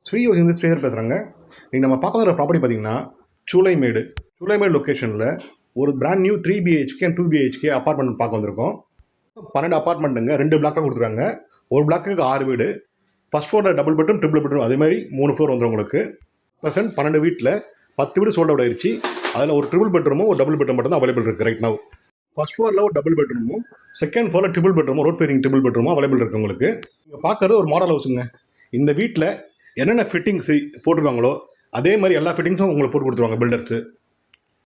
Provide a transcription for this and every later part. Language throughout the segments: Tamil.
ஸ்ரீ ஸ்ரீதர் பேசுகிறாங்க. நீங்கள் நம்ம பார்க்க வர ப்ராப்பர்ட்டி பார்த்தீங்கன்னா சூளைமேடு லொக்கேஷனில் ஒரு brand new 3 BHK and 2 BHK apartment பார்க்க வந்திருக்கோம். 12 அப்பார்ட்மெண்ட்டுங்க, 2 பிளாக்காக கொடுத்துருக்காங்க. ஒரு பிளாக்குக்கு 6 வீடு. ஃபர்ஸ்ட் ஃப்ளோரில் டபுள் பெட்ரூம், ட்ரிபிள் பெட்ரூம், அதே மாதிரி 3 ஃப்ளோர் வந்துடும் உங்களுக்கு. ப்ரெசென்ட் 12 வீட்டில் 10 வீடு சோல்ட் அவுட் ஆயிடுச்சு. அதில் ஒரு ட்ரிபிள் பெட்ரூமும் ஒரு டபுள் பெட்ரூம் மட்டும் தான் அவைலபிள் இருக்குது ரைட் நவ். ஃபர்ஸ்ட் ஃப்ளோரில் ஒரு டபுள் பெட்ரூமும், செகண்ட் ஃப்ளோரில் ட்ரிபிள் பெட்ரூமும், ரோட் ஃபேசிங் ட்ரிபிள் பெட்ரூமும் அவைலபிள் இருக்குது உங்களுக்கு. நீங்கள் பார்க்குறது ஒரு மாடல் ஹவுஸுங்க. இந்த வீட்டில் என்னென்ன ஃபிட்டிங்ஸ் போட்டிருக்காங்களோ அதே மாதிரி எல்லா ஃபிட்டிங்ஸும் உங்களுக்கு போட்டு கொடுத்துருவாங்க builders.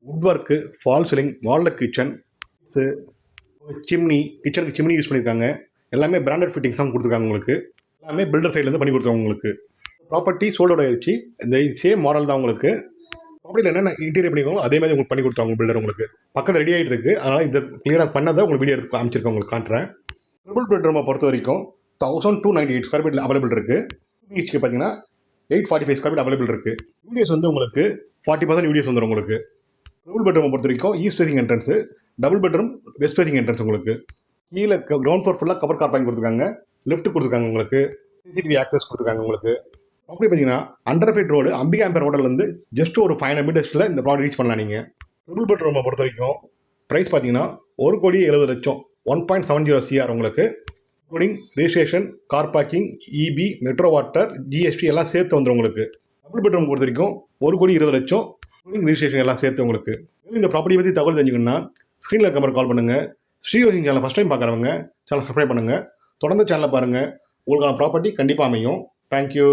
Would work, fall ceiling, வால்ல கிச்சன், கிச்சனுக்கு சிம்னி யூஸ் பண்ணியிருக்காங்க. எல்லாமே பிராண்டட் ஃபிட்டிங்ஸ் தான் கொடுத்துருக்காங்க உங்களுக்கு. எல்லாமே பில்டர் சைட்லேருந்து பண்ணி கொடுத்துருவாங்க உங்களுக்கு. ப்ராப்பர்ட்டி சோல்ட் அவுட் ஆயிடுச்சு. இந்த சேம் மாடல் தான் உங்களுக்கு. ப்ராப்பர்ட்டியில் என்னென்ன இன்டீரியர் பண்ணிக்கோங்க அதே மாதிரி உங்களுக்கு பண்ணி கொடுத்தாங்க பில்டர் உங்களுக்கு. பக்கத்தில் ரெடி ஆகிட்டு இருக்குது. அதனால் இந்த கிளியராக பண்ணதை உங்களுக்கு வீடியோ எடுத்து காமிச்சிருக்கேன், உங்களுக்கு காட்டுறேன். ட்ரிபிள் பெட்ரூமை பொறுத்த வரைக்கும் 1298 ஸ்கொயர் ஃபீட் அவைலபிள் இருக்குது. BHK பார்த்தீங்கன்னா 845 ஸ்கொயர் ஃபீட் அவைலபிள் இருக்குது. யூடிஎஸ் வந்து உங்களுக்கு 40% யூடிஎஸ் வந்துடும் உங்களுக்கு. ட்ரிபிள் பெட்ரூமை பொறுத்த வரைக்கும் east facing entrance, double bedroom west facing entrance உங்களுக்கு. கீழே கிரவுண்ட் ஃப்ளோர் ஃபுல்லாக கவர் கார் பார்க்கிங் கொடுத்துருக்காங்க. லிஃப்ட் கொடுத்துருக்காங்க உங்களுக்கு. CCTV ஆக்சஸ் கொடுத்துருக்காங்க உங்களுக்கு. ப்ராப்பர்ட்டி பார்த்தீங்கன்னா அண்டர் ஃபீட் ரோடு அம்பிகா எம்பர் ரோட்டிலேருந்து ஜஸ்ட் ஒரு 500 மீட்டர்ஸில் இந்த ப்ராப்பர்ட்டி ரீச் பண்ணலாம் நீங்கள். ட்ரிபிள் பெட்ரூமை பொறுத்த வரைக்கும் ப்ரைஸ் பார்த்தீங்கன்னா 1,70,00,000 1.70 CR உங்களுக்கு. Including registration, car parking, EB, metro water, GST எல்லாம் சேர்த்து வந்துடும் உங்களுக்கு. டபுள் பெட்ரூம் பொறுத்த வரைக்கும் 1,20,00,000 இன்க்ளூடிங் ரெஜிஸ்ட்ரேஷன் எல்லாம் சேர்த்து உங்களுக்கு. இந்த ப்ராப்பர்ட்டி பற்றி தகவல் தெரிஞ்சுக்கணும்னா ஸ்க்ரீனில் இருக்க நம்பர் கால் பண்ணுங்கள். ஸ்ரீயோசிங் சேனல் ஃபஸ்ட் டைம் பார்க்குறவங்க சேனல் சப்ஸ்கிரைப் பண்ணுங்கள். தொடர்ந்து சேனலை பாருங்கள். உங்களுக்கான ப்ராப்பர்ட்டி கண்டிப்பாக அமையும். தேங்க்யூ.